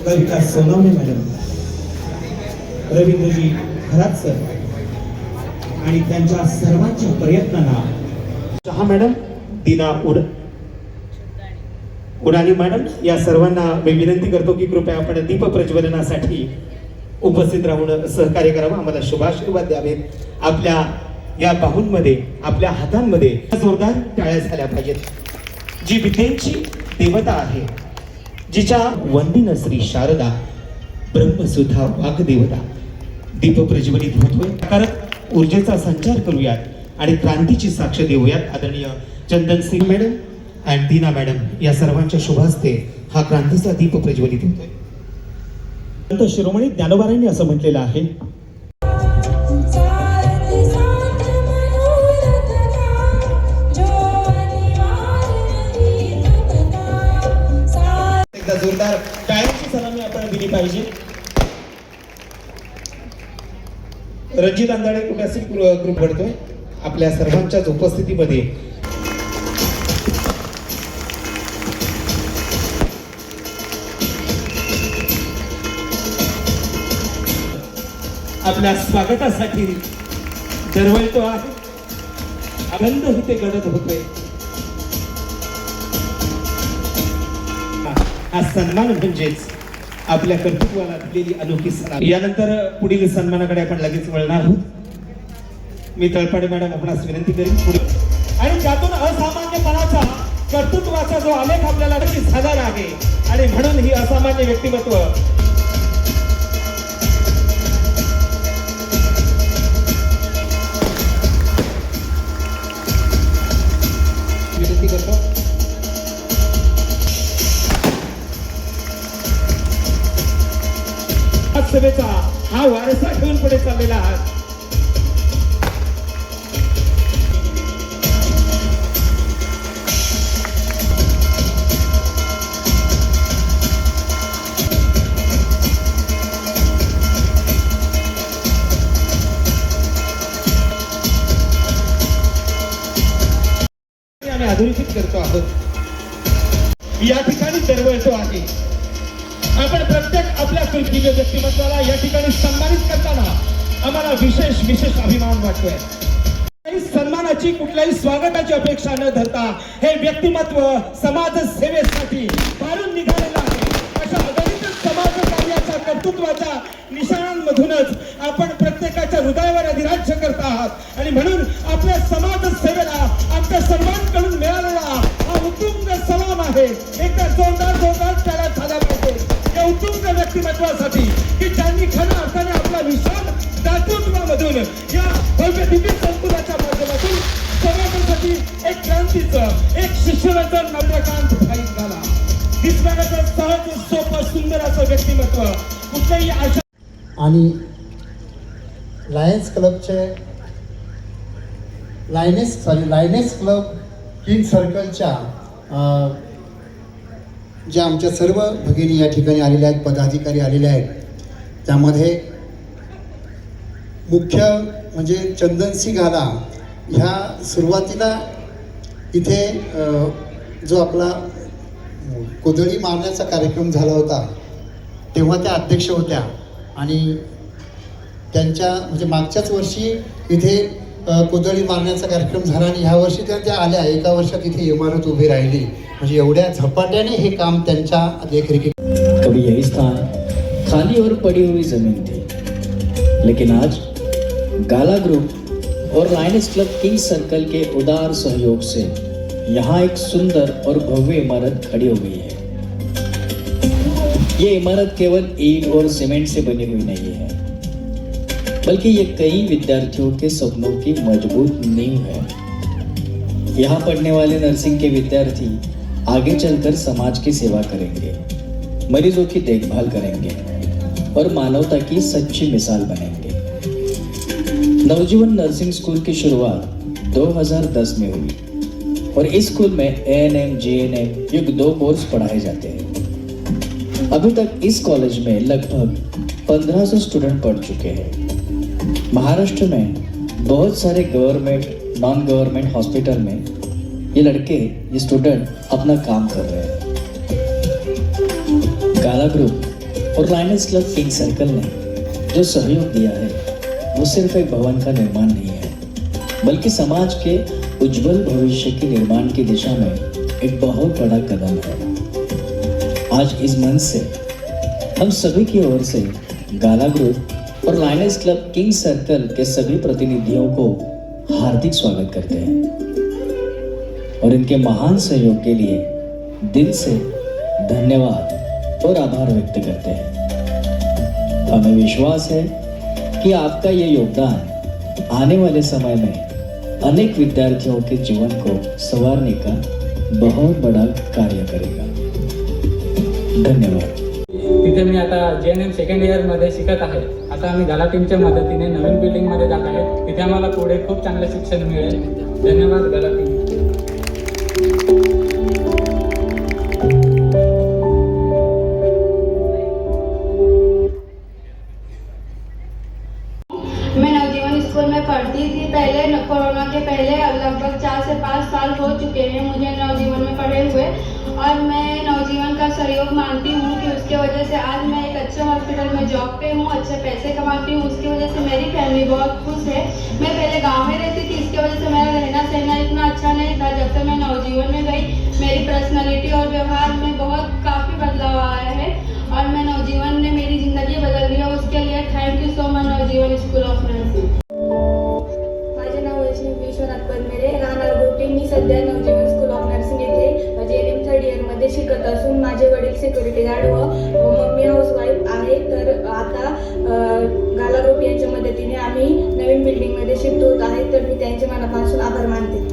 कविता Sonawane madam, Ravindraji Kharat sir आणि त्यांच्या सर्वांच्या प्रयत्नांना शहा मॅडम, दीना उडानी मॅडम या सर्वांना मी विनंती करतो की कृपया आपण दीप प्रज्वलनासाठी उपस्थित राहून सहकार्य करावं, आम्हाला शुभाशीर्वाद द्यावेत. आपल्या या बाहूंमध्ये, आपल्या हातांमध्ये जोरदार टाळ्या झाल्या पाहिजेत. जी विद्येची देवता आहे, जिच्या वंदिन श्री शारदा ब्रह्मसुद्धा वाग्देवता दीप प्रज्वलित होतोय. कारण ऊर्जेचा संचार करूयात आणि क्रांतीची साक्ष देऊयात. आदरणीय चंदन सिंग मॅडम आणि दीना मॅडम या सर्वांच्या शुभास्ते हा क्रांतीचा दीप प्रज्वलित होतोय. संत शिरोमणी ज्ञानोबारांनी असं म्हटलेलं आहे, एकदा जोरदार टाळ्यांची सलामी आपण दिली पाहिजे. रणजित अंधाडे कुठे असेल ग्रुप घडतोय आपल्या सर्वांच्याच उपस्थितीमध्ये. आपल्या स्वागतासाठी दरवळतो आहे, आनंद इथे गडद होतोय. हा सन्मान म्हणजेच आपल्या कर्तृत्वाला दिलेली अनोखी सलामी. यानंतर पुढील सन्मानाकडे आपण लगेच वळणार आहोत. मी तळपाडे मॅडम आपणास विनंती करीन पुढे. आणि त्यातून असामान्यपणाचा कर्तृत्वाचा जो आलेख आपल्याला नक्कीच झाला आहे आणि म्हणून ही असामान्य व्यक्तिमत्व विनंती करतो. सभेचा हा वारसा घेऊन पुढे चाललेला आहात. आम्ही अधोरेखित करतो आहोत. या ठिकाणी दरवळतो आहे. आपण प्रत्येक आपल्या कृतीय व्यक्तिमत्वाला या ठिकाणी सन्मानित करताना आम्हाला विशेष अभिमान वाटतोय. सन्मानाची कुठल्याही स्वागताची अपेक्षा न धरता हे व्यक्तिमत्व समाज सेवेसाठी बाळून निघालेलं आहे. अशा अगणित समाज कार्याच्या कर्तृत्वाच्या निशाणांमधूनच आपण प्रत्येकाच्या हृदयावर अधिराज्य करत आहात आणि म्हणून आपल्या समाज सेवेला आमच्या सर्वांकडून मिळालेला हा उत्तुंग सलाम आहे. एकदा जोरदार त्याला झाला पाहिजे या उत्तुंग व्यक्तिमत्वासाठी की ज्यांनी खऱ्या अर्थाने आपला विशाल दातृत्वामधून या भव्य दिव्य संकुलाच्या माध्यमातून समाजासाठी एक क्रांतीचं, एक शिक्षणाचं नव्यकांत फाईट झाला. दिसणाऱ्याचं सहज सोपं सुंदर असं व्यक्तिमत्व कुठल्याही आशा आणि लायनेस क्लब किंग सर्कलच्या ज्या आमच्या सर्व भगिनी या ठिकाणी आलेल्या आहेत, पदाधिकारी आलेले आहेत, त्यामध्ये मुख्य म्हणजे चंदनसी गाला ह्या सुरुवातीला इथे जो आपला कोदळी मारण्याचा कार्यक्रम झाला होता तेव्हा त्या अध्यक्ष होत्या आणि त्यांच्या म्हणजे मागच्याच वर्षी इथे कोदळी मारण्याचा कार्यक्रम झाला आणि ह्या वर्षी त्या आल्या. एका वर्षात इथे इमारत उभी राहिली. म्हणजे एवढ्या झपाट्याने हे काम त्यांच्या देखरेखी. कभी यही स्थान खाली और पड़ी हुई जमीन थी, लेकिन आज गाला ग्रुप और लायनेस क्लब किंग सर्कल के उदार सहयोग से यहाँ एक सुंदर और भव्य इमारत खड़ी हो गई है. ये इमारत केवल ईंट और सीमेंट से बनी हुई नहीं है, बल्कि ये कई विद्यार्थियों के सपनों की मजबूत नींव है. यहाँ पढ़ने वाले नर्सिंग के विद्यार्थी आगे चलकर समाज की सेवा करेंगे, मरीजों की देखभाल करेंगे और मानवता की सच्ची मिसाल बनेंगे. नवजीवन नर्सिंग स्कूल की शुरुआत 2010 में हुई और इस स्कूल में ANM, GNM युक्त 2 कोर्स पढ़ाए जाते हैं. अभी तक इस कॉलेज में लगभग 1500 स्टूडेंट पढ़ चुके हैं. महाराष्ट्र में बहुत सारे गवर्नमेंट, नॉन गवर्नमेंट हॉस्पिटल में ये लड़के, ये स्टूडेंट अपना काम कर रहे हैं. गाला ग्रुप और लायनेस क्लब किंग सर्कल ने जो सहयोग दिया है वो सिर्फ एक भवन का निर्माण नहीं है, बल्कि समाज के उज्जवल भविष्य के निर्माण की दिशा में एक बहुत बड़ा कदम है। आज इस मंच से हम सभी की ओर से गाला ग्रुप और लायनेस क्लब किंग सर्कल के सभी प्रतिनिधियों को हार्दिक स्वागत करते हैं और इनके महान सहयोग के लिए दिल से धन्यवाद और आभार व्यक्त करते हैं। हमें विश्वास है कि आपका ये योगदान आने वाले समय में अनेक विद्यार्थियों के जीवन को संवारने का बहुत बड़ा कार्य करेगा। धन्यवाद। तिथे मी आता JNM सेकंड इयरमध्ये शिकत आहे। आता आम्ही गाला टीमच्या मदतीने नवीन बिल्डिंगमध्ये जात आहे। तिथे आम्हाला पुढे खूप चांगले शिक्षण मिळेल। धन्यवाद गाला टीम। मैं नवजीवन स्कूल में पढ़ती थी। पहले कोरोना के पहले लगभग 4 से 5 साल हो चुके हैं मुझे नवजीवन में पढ़े हुए, और मैं नवजीवन का सहयोग मानती हूँ कि उसके वजह से आज मैं एक अच्छे हॉस्पिटल में जॉब पे हूँ, अच्छे पैसे कमाती हूँ। उसकी वजह से मेरी फैमिली बहुत खुश है। मैं पहले गांव में रहती थी, इसकी वजह से मेरा रहना सहना इतना अच्छा नहीं था। जब से मैं नवजीवन में गई, मेरी पर्सनैलिटी और व्यवहार में काफ़ी बदलाव आया है, और मैं नवजीवन ने मेरी ज़िंदगी बदल दी है। उसके लिए thank you so much Navjeevan school of nursing. माझे नाव वैष्णवी विश्वनाथ परमेरे, राहणार गोटी। मी सध्या नवजीवन स्कूल ऑफ नर्सिंग येथे JNM थर्ड इयरमध्ये शिकत असून माझे वडील सिक्युरिटी गार्ड व मम्मी हाऊसवाईफ आहे। तर आता गाला ग्रुप यांच्या मदतीने आम्ही नवीन बिल्डिंगमध्ये शिफ्ट होत आहे, तर मी त्यांचे मनापासून आभार मानते।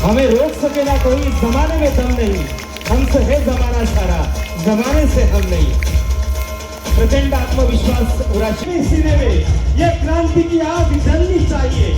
हमें रोक सकेगा कोई, जमाने में दम नहीं, हमसे है जमाना सारा, जमाने से हम नहीं। प्रचंड आत्मविश्वास और सीने में ये क्रांति की आग जलनी चाहिए।